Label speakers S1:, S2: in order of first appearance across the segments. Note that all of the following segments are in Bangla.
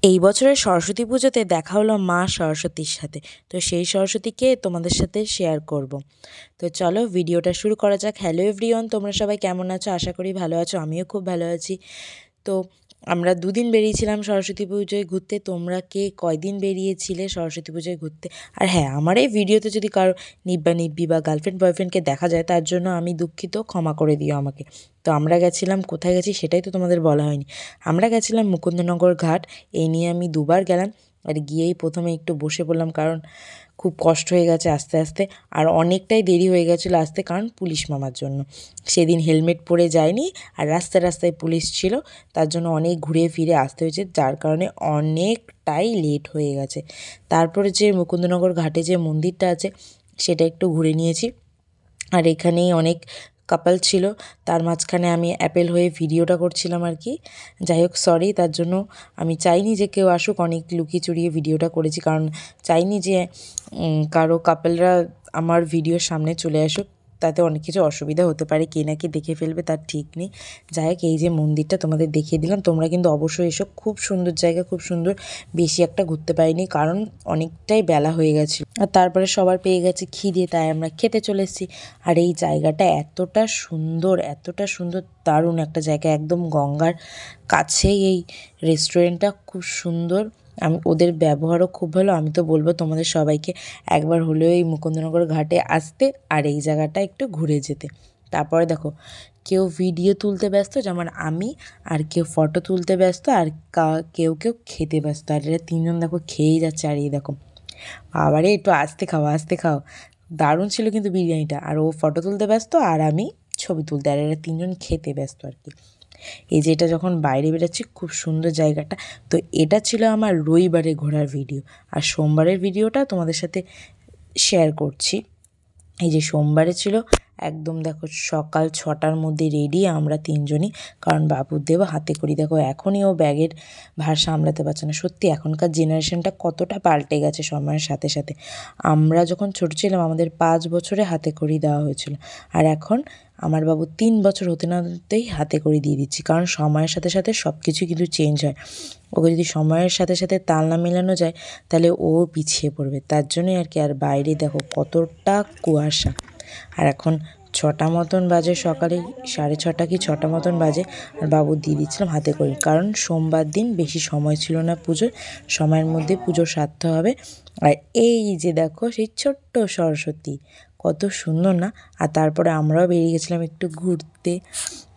S1: এই বছরের সরস্বতী পুজোতে দেখা হলো মা সরস্বতীর সাথে। তো সেই সরস্বতীকে তোমাদের সাথে শেয়ার করব। তো চলো ভিডিওটা শুরু করা যাক। হ্যালো এভরিওয়ান, তোমরা সবাই কেমন আছো? আশা করি ভালো আছো, আমিও খুব ভালো আছি। তো আমরা দুদিন বেরিয়েছিলাম সরস্বতী পুজোয় ঘুরতে। তোমরা কে কয়দিন বেরিয়েছিলে সরস্বতী পুজোয় ঘুরতে? আর হ্যাঁ, আমার এই ভিডিওতে যদি কারো নিব্বি বা গার্লফ্রেন্ড বয়ফ্রেন্ডকে দেখা যায় তার জন্য আমি দুঃখিত, ক্ষমা করে দিও আমাকে। তো আমরা গেছিলাম, কোথায় গেছি সেটাই তো তোমাদের বলা হয়নি। আমরা গেছিলাম মুকুন্দনগর ঘাট। এই নিয়ে আমি দুবার গেলাম। আর গিয়েই প্রথমে একটু বসে পড়লাম, কারণ খুব কষ্ট হয়ে গেছে আস্তে আস্তে, আর অনেকটাই দেরি হয়ে গেছিলো আসতে, কারণ পুলিশ মামার জন্য। সেদিন হেলমেট পরে যায়নি, আর রাস্তায় রাস্তায় পুলিশ ছিল, তার জন্য অনেক ঘুরে ফিরে আসতে হয়েছে, যার কারণে অনেকটাই লেট হয়ে গেছে। তারপরে যে মুকুন্দনগর ঘাটে যে মন্দিরটা আছে সেটা একটু ঘুরে নিয়েছি। আর এখানেই অনেক কাপল ছিল, তার মাঝখানে আমি অ্যাপেল হয়ে ভিডিওটা করছিলাম আর কি। যাই হোক, সরি, তার জন্য আমি চাইনি যে কেউ আসুক, অনেক লুকিয়ে চুরিয়ে ভিডিওটা করেছি, কারণ চাইনি যে কারো কাপলরা আমার ভিডিওর সামনে চলে আসুক, তাতে অনেক কিছু অসুবিধা হতে পারে, কে না কে দেখে ফেলবে তার ঠিক নেই। যাই হোক, এই যে মন্দিরটা তোমাদের দেখিয়ে দিলাম, তোমরা কিন্তু অবশ্যই এসো, খুব সুন্দর জায়গা, খুব সুন্দর। বেশি একটা ঘুরতে পারিনি, কারণ অনেকটাই বেলা হয়ে গেছিলো। আর তারপরে সবার পেয়ে গেছে খিদে, তাই আমরা খেতে চলে এসেছি। আর এই জায়গাটা এতটা সুন্দর, এতটা সুন্দর, দারুণ একটা জায়গা, একদম গঙ্গার কাছেই এই রেস্টুরেন্টটা, খুব সুন্দর। ওদের ব্যবহারও খুব ভালো। আমি তো বলবো তোমাদের সবাইকে একবার হলেও এই মুকুন্দনগর ঘাটে আসতে আর এই জায়গাটা একটু ঘুরে যেতে। তারপরে দেখো, কেউ ভিডিও তুলতে ব্যস্ত যেমন আমি, আর কেউ ফটো তুলতে ব্যস্ত, আর কেউ কেউ খেতে ব্যস্ত। আর এরা তিনজন দেখো খেয়েই যাচ্ছে। আর এই দেখো, আবারে একটু আস্তে খাও, আস্তে খাও। দারুণ ছিল কিন্তু বিরিয়ানিটা। আর ও ফটো তুলতে ব্যস্ত আর আমি ছবি তুলতে, আর এরা তিনজন খেতে ব্যস্ত আর কি। এই যে এটা যখন বাইরে বেরোচ্ছি, খুব সুন্দর জায়গাটা। তো এটা ছিল আমার রবিবারে ঘোরার ভিডিও, আর সোমবারের ভিডিওটা তোমাদের সাথে শেয়ার করছি। এই যে সোমবারে ছিল, একদম দেখো সকাল 6টার মধ্যে রেডি আমরা তিনজনই, কারণ বাবুদেব হাতে করি। দেখো এখনই ও ব্যাগের ভার সামলাতে পারছে না। সত্যি এখনকার জেনারেশনটা কতটা পাল্টে গেছে সময়ের সাথে সাথে। আমরা যখন ছোটো ছিলাম আমাদের 5 বছরে হাতে করি দেওয়া হয়েছিল, আর এখন আমার বাবু 3 বছর হতে না হতেই হাতে করি দিয়ে দিচ্ছি, কারণ সময়ের সাথে সাথে সব কিছু কিন্তু চেঞ্জ হয়। ওকে যদি সময়ের সাথে সাথে তাল না মেলানো যায় তাহলে ও পিছিয়ে পড়বে, তার জন্যই আর কি। আর বাইরে দেখো কতটা কুয়াশা। আর এখন 6টা মতন বাজে, সকালে 6:30 কি 6টা মতন বাজে, আর বাবু দিয়ে দিচ্ছিলাম হাতে করি, কারণ সোমবার দিন বেশি সময় ছিল না পুজোর, সময়ের মধ্যে পুজো সারতে হবে। আর এই যে দেখো সেই ছোট্ট সরস্বতী, কত সুন্দর না? আর তারপরে আমরাও বেরিয়ে গেছিলাম একটু ঘুরতে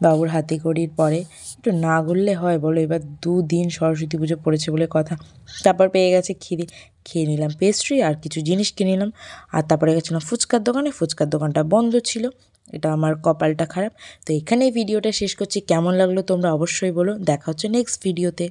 S1: বাবুর হাতে করির পরে। একটু না ঘুরলে হয় বলো? এবার 2 দিন সরস্বতী পুজো পড়েছে বলে কথা। তারপর পেয়ে গেছে খিদে, খেয়ে নিলাম পেস্ট্রি আর কিছু জিনিস কিনে নিলাম। আর তারপরে গেছিলাম ফুচকার দোকানে, ফুচকার দোকানটা বন্ধ ছিল। এটা আমার কপালটা খারাপ। তো এখানেই ভিডিওটা শেষ করছি। কেমন লাগলো তোমরা অবশ্যই বলো। দেখা হচ্ছে নেক্সট ভিডিওতে।